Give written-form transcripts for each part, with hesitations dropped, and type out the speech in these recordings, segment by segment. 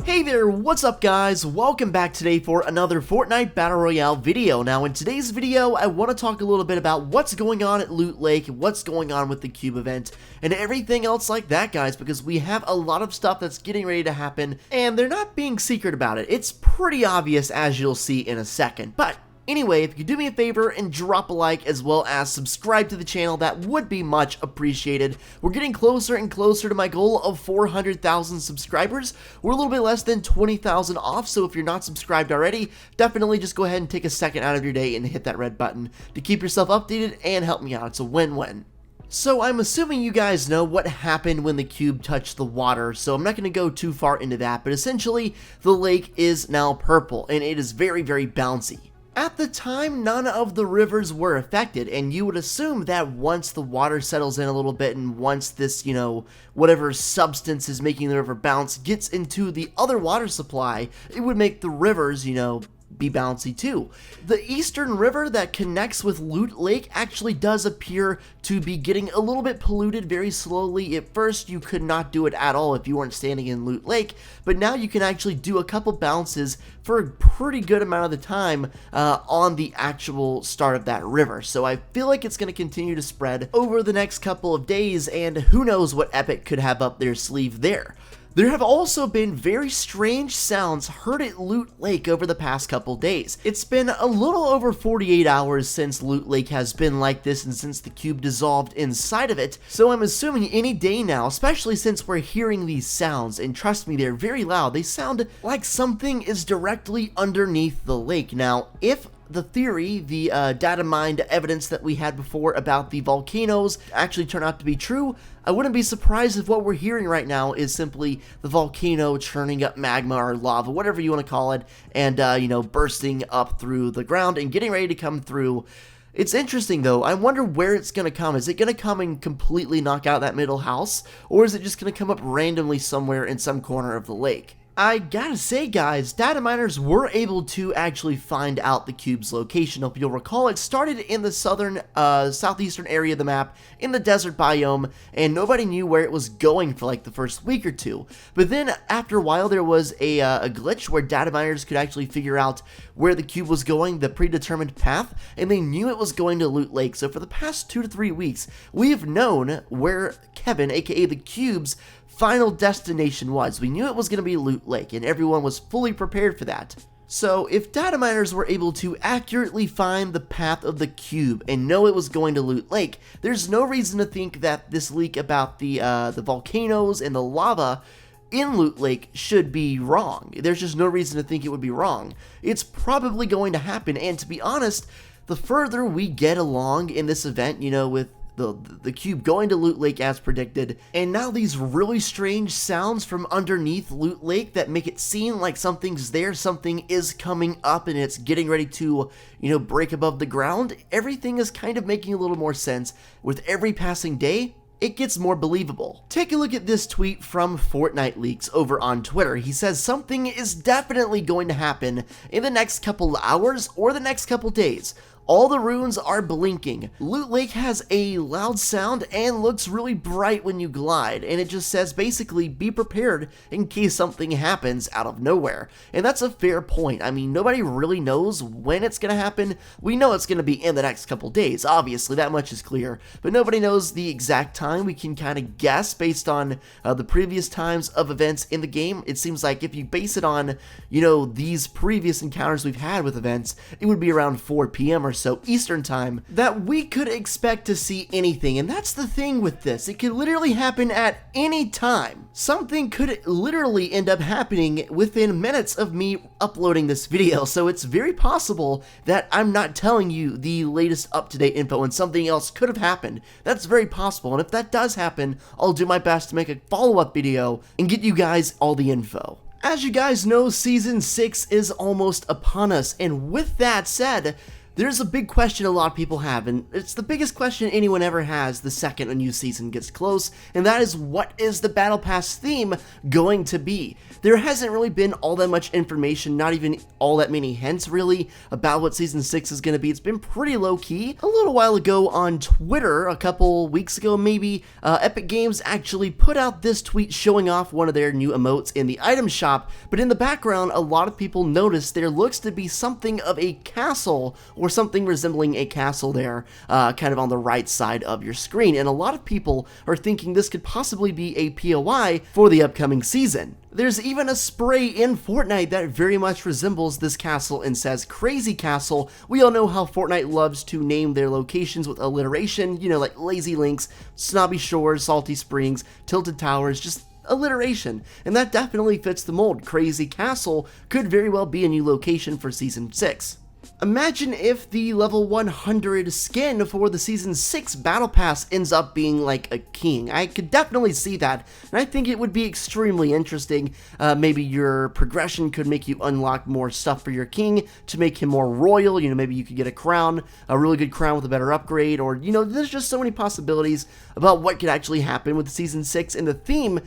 Hey there, what's up guys? Welcome back today for another Fortnite Battle Royale video. Now in today's video, I want to talk a little bit about what's going on at Loot Lake, what's going on with the Cube event, and everything else like that guys, because we have a lot of stuff that's getting ready to happen, and they're not being secret about it. It's pretty obvious as you'll see in a second, but anyway, if you could do me a favor and drop a like as well as subscribe to the channel, that would be much appreciated. We're getting closer and closer to my goal of 400,000 subscribers. We're a little bit less than 20,000 off, so if you're not subscribed already, definitely just go ahead and take a second out of your day and hit that red button to keep yourself updated and help me out. It's a win-win. So I'm assuming you guys know what happened when the cube touched the water, so I'm not going to go too far into that, but essentially the lake is now purple and it is very, very bouncy. At the time, none of the rivers were affected, and you would assume that once the water settles in a little bit and once this, whatever substance is making the river bounce gets into the other water supply, it would make the rivers, be bouncy too. The eastern river that connects with Loot Lake actually does appear to be getting a little bit polluted very slowly. At first you could not do it at all if you weren't standing in Loot Lake, but now you can actually do a couple bounces for a pretty good amount of the time on the actual start of that river. So I feel like it's going to continue to spread over the next couple of days, and who knows what Epic could have up their sleeve there. There have also been very strange sounds heard at Loot Lake over the past couple days. It's been a little over 48 hours since Loot Lake has been like this and since the cube dissolved inside of it, so I'm assuming any day now, especially since we're hearing these sounds, and trust me, they're very loud. They sound like something is directly underneath the lake. Now, if the theory, the data mined evidence that we had before about the volcanoes actually turn out to be true, I wouldn't be surprised if what we're hearing right now is simply the volcano churning up magma or lava, whatever you want to call it, and, bursting up through the ground and getting ready to come through. It's interesting though, I wonder where it's going to come. Is it going to come and completely knock out that middle house, or is it just going to come up randomly somewhere in some corner of the lake? I gotta say guys, data miners were able to actually find out the cube's location. If you'll recall, it started in the southeastern area of the map, in the desert biome, and nobody knew where it was going for like the first week or two. But then after a while there was a glitch where data miners could actually figure out where the cube was going, the predetermined path, and they knew it was going to Loot Lake. So for the past 2 to 3 weeks, we've known where Kevin, aka the cube's final destination was. We knew it was going to be Loot Lake, and everyone was fully prepared for that. So if data miners were able to accurately find the path of the cube and know it was going to Loot Lake, there's no reason to think that this leak about the volcanoes and the lava in Loot Lake should be wrong. There's just no reason to think it would be wrong. It's probably going to happen, and to be honest, the further we get along in this event, with the cube going to Loot Lake as predicted, and now these really strange sounds from underneath Loot Lake that make it seem like something's there, something is coming up and it's getting ready to, break above the ground. Everything is kind of making a little more sense. With every passing day, it gets more believable. Take a look at this tweet from Fortnite Leaks over on Twitter. He says something is definitely going to happen in the next couple hours or the next couple days. All the runes are blinking. Loot Lake has a loud sound and looks really bright when you glide, and it just says basically be prepared in case something happens out of nowhere. And that's a fair point. I mean, nobody really knows when it's going to happen. We know it's going to be in the next couple days, obviously, that much is clear, but nobody knows the exact time. We can kind of guess based on the previous times of events in the game. It seems like if you base it on, these previous encounters we've had with events, it would be around 4 p.m. or so Eastern time that we could expect to see anything. And that's the thing with this, it could literally happen at any time. Something could literally end up happening within minutes of me uploading this video, so it's very possible that I'm not telling you the latest up-to-date info and something else could have happened. That's very possible, and if that does happen, I'll do my best to make a follow-up video and get you guys all the info. As you guys know, Season 6 is almost upon us, and with that said, There's a big question a lot of people have, and it's the biggest question anyone ever has the second a new season gets close, and that is, what is the Battle Pass theme going to be? There hasn't really been all that much information, not even all that many hints really, about what Season 6 is going to be. It's been pretty low-key. A little while ago on Twitter, a couple weeks ago maybe, Epic Games actually put out this tweet showing off one of their new emotes in the item shop, but in the background, a lot of people noticed there looks to be something of a castle, or something resembling a castle there, kind of on the right side of your screen, and a lot of people are thinking this could possibly be a POI for the upcoming season. There's even a spray in Fortnite that very much resembles this castle and says Crazy Castle. We all know how Fortnite loves to name their locations with alliteration, you know, like Lazy Links, Snobby Shores, Salty Springs, Tilted Towers, just alliteration, and that definitely fits the mold. Crazy Castle could very well be a new location for Season 6. Imagine if the level 100 skin for the Season 6 Battle Pass ends up being like a king. I could definitely see that, and I think it would be extremely interesting. Maybe your progression could make you unlock more stuff for your king to make him more royal. You know, maybe you could get a crown, a really good crown with a better upgrade, or, you know, there's just so many possibilities about what could actually happen with Season 6, and the theme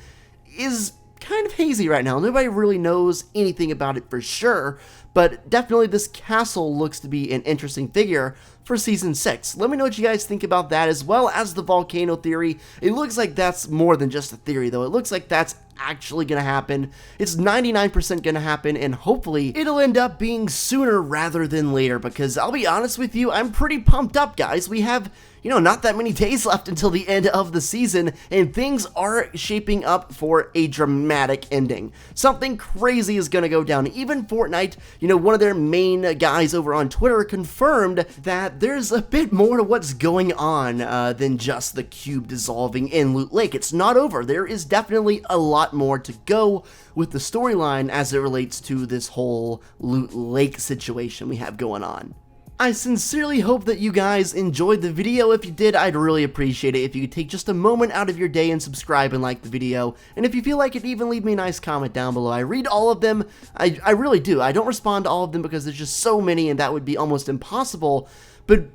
is kind of hazy right now. Nobody really knows anything about it for sure, but definitely this castle looks to be an interesting figure for Season 6. Let me know what you guys think about that, as well as the volcano theory. It looks like that's more than just a theory, though. It looks like that's actually gonna happen. It's 99% gonna happen, and hopefully it'll end up being sooner rather than later, because I'll be honest with you, I'm pretty pumped up, guys. We have, you know, not that many days left until the end of the season, and things are shaping up for a dramatic ending. Something crazy is gonna go down. Even Fortnite, you know, one of their main guys over on Twitter confirmed that there's a bit more to what's going on than just the cube dissolving in Loot Lake. It's not over. There is definitely a lot more to go with the storyline as it relates to this whole Loot Lake situation we have going on. I sincerely hope that you guys enjoyed the video. If you did, I'd really appreciate it if you could take just a moment out of your day and subscribe and like the video. And if you feel like it, even leave me a nice comment down below. I read all of them. I really do. I don't respond to all of them because there's just so many and that would be almost impossible. But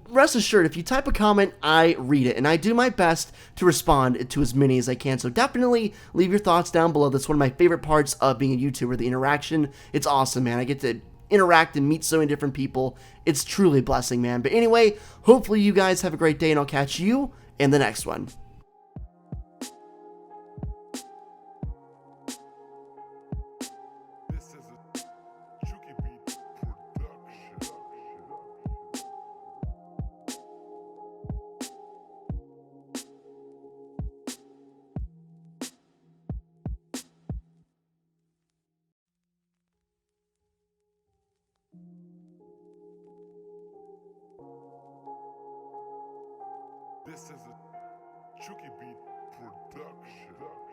rest assured, if you type a comment, I read it, and I do my best to respond to as many as I can. So definitely leave your thoughts down below. That's one of my favorite parts of being a YouTuber, the interaction. It's awesome, man. I get to interact and meet so many different people. It's truly a blessing, man. But anyway, hopefully you guys have a great day, and I'll catch you in the next one. This is a Chucky Beat production.